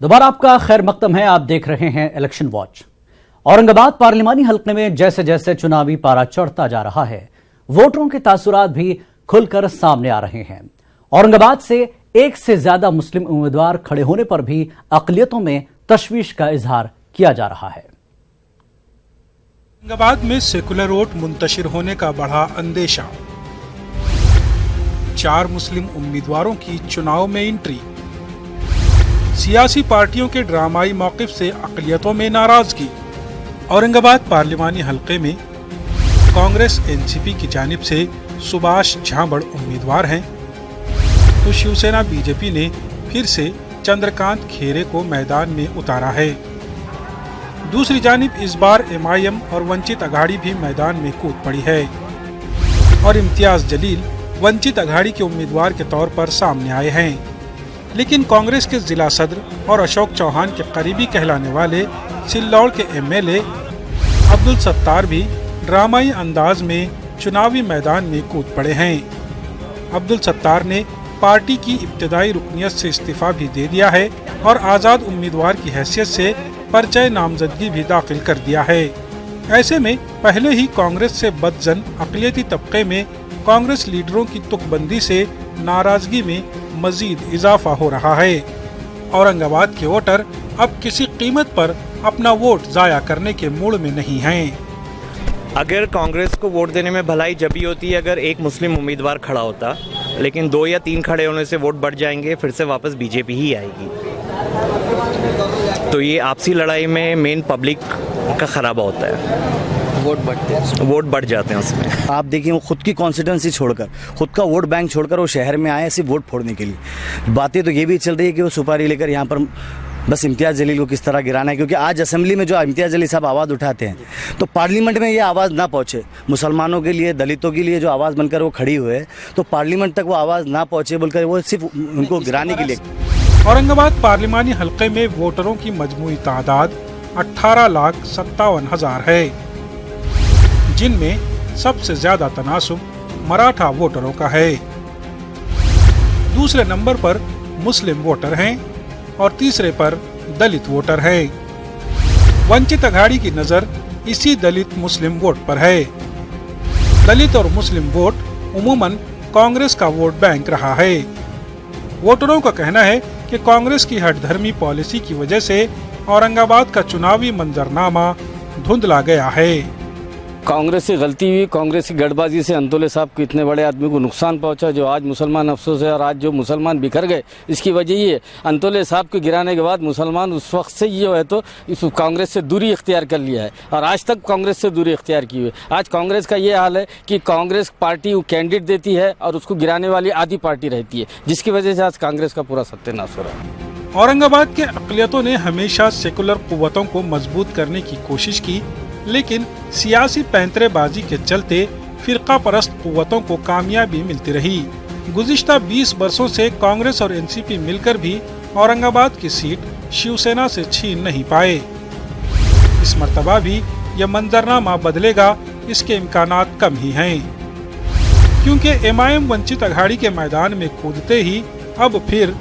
दोबारा आपका खैर मकदम है। आप देख रहे हैं इलेक्शन वॉच। औरंगाबाद पार्लिमानी हल्के में जैसे जैसे चुनावी पारा चढ़ता जा रहा है, वोटरों के तासुरात भी खुलकर सामने आ रहे हैं। औरंगाबाद से एक से ज्यादा मुस्लिम उम्मीदवार खड़े होने पर भी अकलियतों में तशवीश का इजहार किया जा रहा है। औरंगाबाद में सेकुलर वोट मुंतशिर होने का बढ़ा अंदेशा। 4 मुस्लिम उम्मीदवारों की चुनाव में एंट्री। सियासी पार्टियों के ड्रामाई मौक़िफ़ से अक़लियतों में नाराजगी। औरंगाबाद पार्लिमानी हल्के में कांग्रेस एनसीपी की जानिब से सुभाष झांबड़ उम्मीदवार हैं, तो शिवसेना बीजेपी ने फिर से चंद्रकांत खेरे को मैदान में उतारा है। दूसरी जानिब इस बार एमआईएम और वंचित अघाड़ी भी मैदान में कूद पड़ी है और इम्तियाज जलील वंचित अघाड़ी के उम्मीदवार के तौर पर सामने आए हैं। लेकिन कांग्रेस के जिला सदर और अशोक चौहान के करीबी कहलाने वाले सिल्लौर के एमएलए अब्दुल सत्तार भी ड्रामाई अंदाज में चुनावी मैदान में कूद पड़े हैं। अब्दुल सत्तार ने पार्टी की इब्तिदाई रुकनियत से इस्तीफा भी दे दिया है और आज़ाद उम्मीदवार की हैसियत से पर्चे नामजदगी भी दाखिल कर दिया है। ऐसे में पहले ही कांग्रेस से बदजन अक़लियती तबके में कांग्रेस लीडरों की तुकबंदी से नाराजगी में मजीद इजाफा हो रहा है। औरंगाबाद के वोटर अब किसी कीमत पर अपना वोट जाया करने के मूड में नहीं हैं। अगर कांग्रेस को वोट देने में भलाई जबी होती है अगर एक मुस्लिम उम्मीदवार खड़ा होता, लेकिन 2 या 3 खड़े होने से वोट बढ़ जाएंगे, फिर से वापस बीजेपी ही आएगी। तो ये आपसी लड़ाई में मेन पब्लिक का खराबा होता है, वोट बढ़ जाते हैं उसमें। आप देखिए वो खुद की कॉन्स्टिट्यूंसी छोड़कर, खुद का वोट बैंक छोड़कर वो शहर में आए सिर्फ वोट फोड़ने के लिए। बातें तो ये भी चल रही है कि वो सुपारी लेकर यहाँ पर बस इम्तियाज़ जलील को किस तरह गिराना है, क्योंकि आज असेंबली में जो इम्तियाज़ जलील साहब आवाज़ उठाते हैं तो पार्लियामेंट में ये आवाज़ ना पहुँचे, मुसलमानों के लिए, दलितों के लिए जो आवाज़ बनकर वो खड़ी हुए, तो पार्लियामेंट तक वो आवाज़ ना पहुँचे बोलकर वो सिर्फ उनको गिराने के लिए। औरंगाबाद पार्लिमानी हल्के में वोटरों की मजमूई तादाद 18,57,000 है, जिनमें सबसे ज्यादा तनासुब मराठा वोटरों का है। दूसरे नंबर पर मुस्लिम वोटर हैं और तीसरे पर दलित वोटर हैं। वंचित अघाड़ी की नजर इसी दलित मुस्लिम वोट पर है। दलित और मुस्लिम वोट उमूमन कांग्रेस का वोट बैंक रहा है। वोटरों का कहना है कि कांग्रेस की हठधर्मी पॉलिसी की वजह से औरंगाबाद का चुनावी मंजरनामा धुंधला गया है। कांग्रेस से गलती हुई, कांग्रेस की गठबाजी से अंतोले साहब को इतने बड़े आदमी को नुकसान पहुंचा, जो आज मुसलमान अफसोस है और आज जो मुसलमान बिखर गए इसकी वजह ये है। अंतोले साहब को गिराने के बाद मुसलमान उस वक्त से ये है तो इस कांग्रेस से दूरी इख्तियार कर लिया है और आज तक कांग्रेस से दूरी इख्तियार की हुई। आज कांग्रेस का ये हाल है कि कांग्रेस पार्टी वो कैंडिडेट देती है और उसको गिराने वाली आधी पार्टी रहती है, जिसकी वजह से आज कांग्रेस का पूरा सत्यानाश हो रहा है। औरंगाबाद के अक़लियतों ने हमेशा सेकुलर कुव्वतों को मजबूत करने की कोशिश की, लेकिन सियासी पैंतरेबाजी के चलते फिरका परस्त कुव्वतों को कामयाबी मिलती रही। गुज़िश्ता 20 वर्षों से कांग्रेस और एनसीपी मिलकर भी औरंगाबाद की सीट शिवसेना से छीन नहीं पाए। इस मर्तबा भी यह मंजरनामा बदलेगा, इसके इम्कानात कम ही हैं, क्योंकि एमआईएम वंचित अघाड़ी के मैदान में कूदते ही अब फिर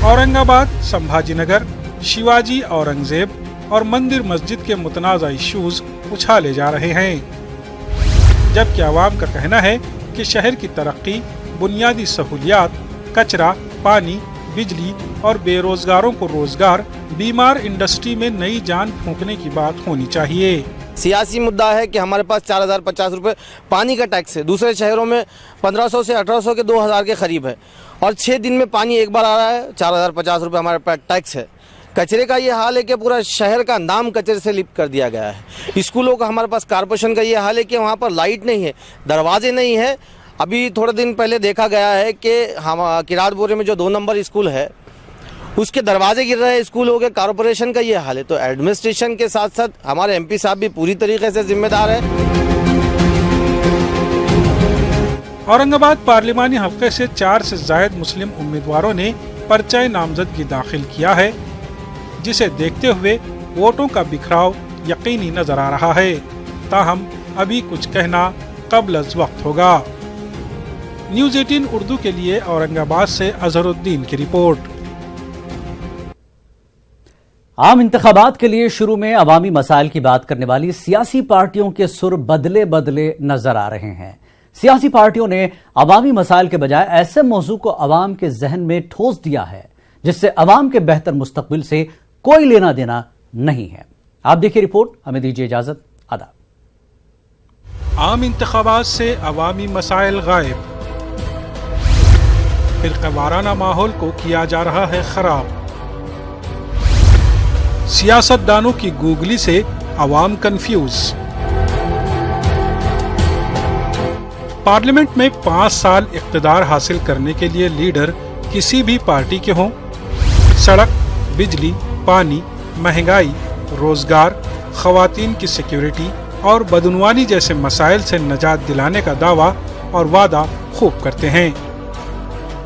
औरंगाबाद, संभाजीनगर, शिवाजी औरंगजेब और मंदिर मस्जिद के मुतनाज़ा इश्यूज उछाले जा रहे हैं। जबकि आवाम का कहना है कि शहर की तरक्की, बुनियादी सहूलियात, कचरा, पानी, बिजली और बेरोजगारों को रोजगार, बीमार इंडस्ट्री में नई जान फूंकने की बात होनी चाहिए। सियासी मुद्दा है कि हमारे पास 4,050 रुपये पानी का टैक्स है, दूसरे शहरों में 1,500 से 1,800 के 2,000 के करीब है और 6 दिन में पानी एक बार आ रहा है। 4,050 रुपये हमारे पास टैक्स है। कचरे का ये हाल है कि पूरा शहर का नाम कचरे से लिप्त कर दिया गया है। स्कूलों का हमारे पास कॉर्पोरेशन का ये हाल है कि वहाँ पर लाइट नहीं है, दरवाजे नहीं है। अभी थोड़े दिन पहले देखा गया है कि हम किरातपुर में जो 2 नंबर स्कूल है उसके दरवाजे गिर रहे हैं स्कूलों के। कॉर्पोरेशन का ये हाल है, तो एडमिनिस्ट्रेशन के साथ साथ हमारे एमपी साहब भी पूरी तरीके से जिम्मेदार है। औरंगाबाद पार्लिमानी हल्के से 4 से ज्यादा मुस्लिम उम्मीदवारों ने पर्चा नामजदगी दाखिल किया है, जिसे देखते हुए वोटों का बिखराव यकीनी नजर आ रहा है। ताहम अभी कुछ कहना कब्ल वक्त होगा। न्यूज़ 18 उर्दू के लिए औरंगाबाद से अजहरुद्दीन की रिपोर्ट। आम इंतखाबात के लिए शुरू में अवामी मसाइल की बात करने वाली सियासी पार्टियों के सुर बदले बदले नजर आ रहे हैं। सियासी पार्टियों ने अवामी मसाइल के बजाय ऐसे मौजू को अवाम के जहन में ठोस दिया है जिससे अवाम के बेहतर मुस्तकबिल से कोई लेना देना नहीं है। आप देखिए रिपोर्ट, हमें दीजिए इजाजत। आदाब। आम इंतखाबात से अवामी मसाइल गायब, फिरकावाराना माहौल को किया जा रहा है खराब। सियासतदानों की गूगली से अवाम कंफ्यूज। पार्लियामेंट में 5 साल इख्तिदार हासिल करने के लिए लीडर किसी भी पार्टी के हों, सड़क, बिजली, पानी, महंगाई, रोजगार, खवातीन की सिक्योरिटी और बदनवानी जैसे मसाइल से निजात दिलाने का दावा और वादा खूब करते हैं।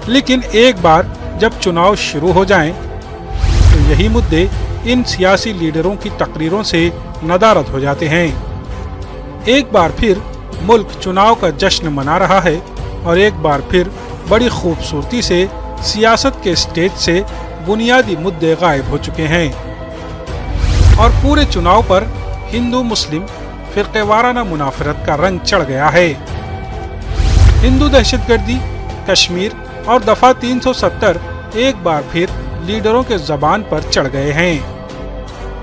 लेकिन एक बार जब चुनाव शुरू हो जाएं, तो यही मुद्दे इन सियासी लीडरों की तकरीरों से नदारद हो जाते हैं। एक बार फिर मुल्क चुनाव का जश्न मना रहा है और एक बार फिर बड़ी खूबसूरती से सियासत के स्टेज से बुनियादी मुद्दे गायब हो चुके हैं और पूरे चुनाव पर हिंदू मुस्लिम फिरकेवाराना मुनाफरत का रंग चढ़ गया है। हिंदू दहशतगर्दी, कश्मीर और दफा 370 एक बार फिर लीडरों के जबान पर चढ़ गए हैं।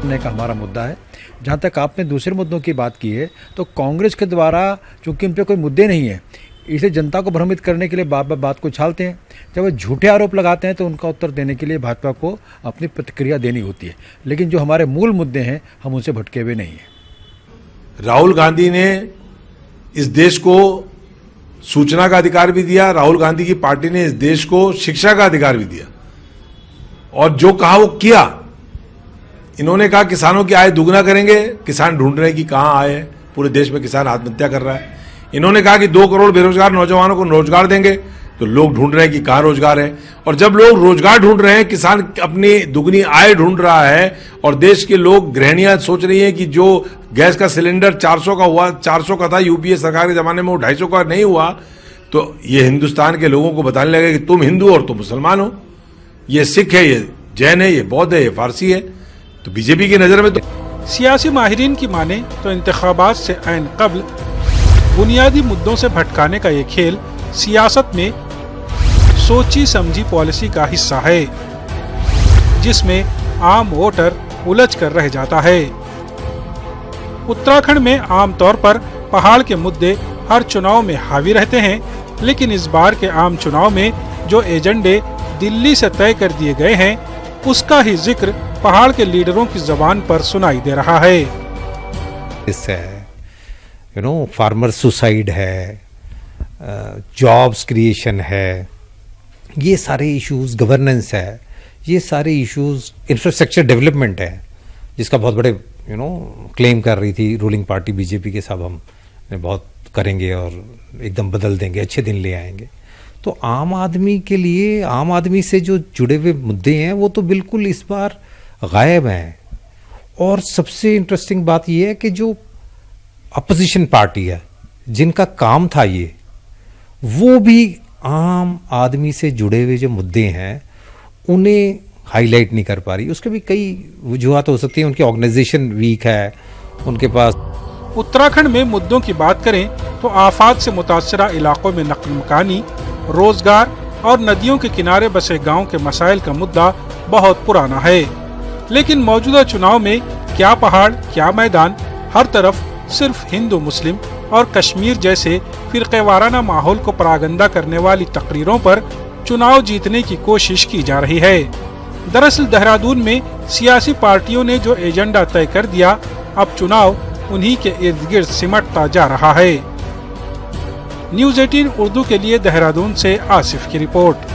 का हमारा मुद्दा है। जहाँ तक आपने दूसरे मुद्दों की बात की है, तो कांग्रेस के द्वारा चूंकि उन पर कोई मुद्दे नहीं है, इसलिए जनता को भ्रमित करने के लिए बात को छालते हैं। जब वो झूठे आरोप लगाते हैं तो उनका उत्तर देने के लिए भाजपा को अपनी प्रतिक्रिया देनी होती है। लेकिन जो हमारे मूल मुद्दे हैं, हम उनसे भटके हुए नहीं हैं। राहुल गांधी ने इस देश को सूचना का अधिकार भी दिया, राहुल गांधी की पार्टी ने इस देश को शिक्षा का अधिकार भी दिया और जो कहा वो किया। इन्होंने कहा किसानों की आय दुगना करेंगे, किसान ढूंढ रहे हैं कि कहां आय है, पूरे देश में किसान आत्महत्या कर रहा है। इन्होंने कहा कि 2 करोड़ बेरोजगार नौजवानों को रोजगार देंगे, तो लोग ढूंढ रहे हैं कि कहां रोजगार है। और जब लोग रोजगार ढूंढ रहे हैं, किसान अपनी दुगनी आय ढूंढ रहा है और देश के लोग, गृहणियां सोच रही हैं कि जो गैस का सिलेंडर 400 का हुआ, 400 का था यूपीए सरकार के जमाने में, वो 250 का नहीं हुआ, तो ये हिंदुस्तान के लोगों को बताने लगे कि तुम हिंदू और तुम मुसलमान हो, ये सिख है, ये जैन है, ये बौद्ध है, ये फारसी है। तो बीजेपी की नजर में तो सियासी माहिरीन की माने तो इंतखाबात से ऐन कबल बुनियादी मुद्दों से भटकाने का ये खेल सियासत में सोची समझी पॉलिसी का हिस्सा है, जिसमें आम वोटर उलझ कर रह जाता है। उत्तराखंड में आमतौर पर पहाड़ के मुद्दे हर चुनाव में हावी रहते हैं, लेकिन इस बार के आम चुनाव में जो एजेंडे दिल्ली से तय कर दिए गए हैं, उसका ही जिक्र पहाड़ के लीडरों की जबान पर सुनाई दे रहा है। फार्मर सुसाइड है, जॉब्स क्रिएशन है, ये सारे इश्यूज, गवर्नेंस है, ये सारे इश्यूज, इंफ्रास्ट्रक्चर डेवलपमेंट है, जिसका बहुत बड़े क्लेम कर रही थी रूलिंग पार्टी बीजेपी के, सब हम बहुत करेंगे और एकदम बदल देंगे, अच्छे दिन ले आएंगे। तो आम आदमी के लिए, आम आदमी से जो जुड़े हुए मुद्दे हैं, वो तो बिल्कुल इस बार गायब हैं। और सबसे इंटरेस्टिंग बात यह है कि जो अपोजिशन पार्टी है, जिनका काम था ये, वो भी आम आदमी से जुड़े हुए जो मुद्दे हैं उन्हें हाईलाइट नहीं कर पा रही। उसके भी कई वजूहत हो सकती हैं, उनकी ऑर्गेनाइजेशन वीक है, उनके पास। उत्तराखंड में मुद्दों की बात करें तो आफात से मुतासरा इलाकों में नकल मकानी, रोजगार और नदियों के किनारे बसे गांव के मसाइल का मुद्दा बहुत पुराना है। लेकिन मौजूदा चुनाव में क्या पहाड़ क्या मैदान, हर तरफ सिर्फ हिंदू मुस्लिम और कश्मीर जैसे फिरकेवाराना माहौल को परागंदा करने वाली तकरीरों पर चुनाव जीतने की कोशिश की जा रही है। दरअसल देहरादून में सियासी पार्टियों ने जो एजेंडा तय कर दिया, अब चुनाव उन्हीं के इर्द गिर्द सिमटता जा रहा है। न्यूज़ 18 उर्दू के लिए देहरादून से आसिफ की रिपोर्ट।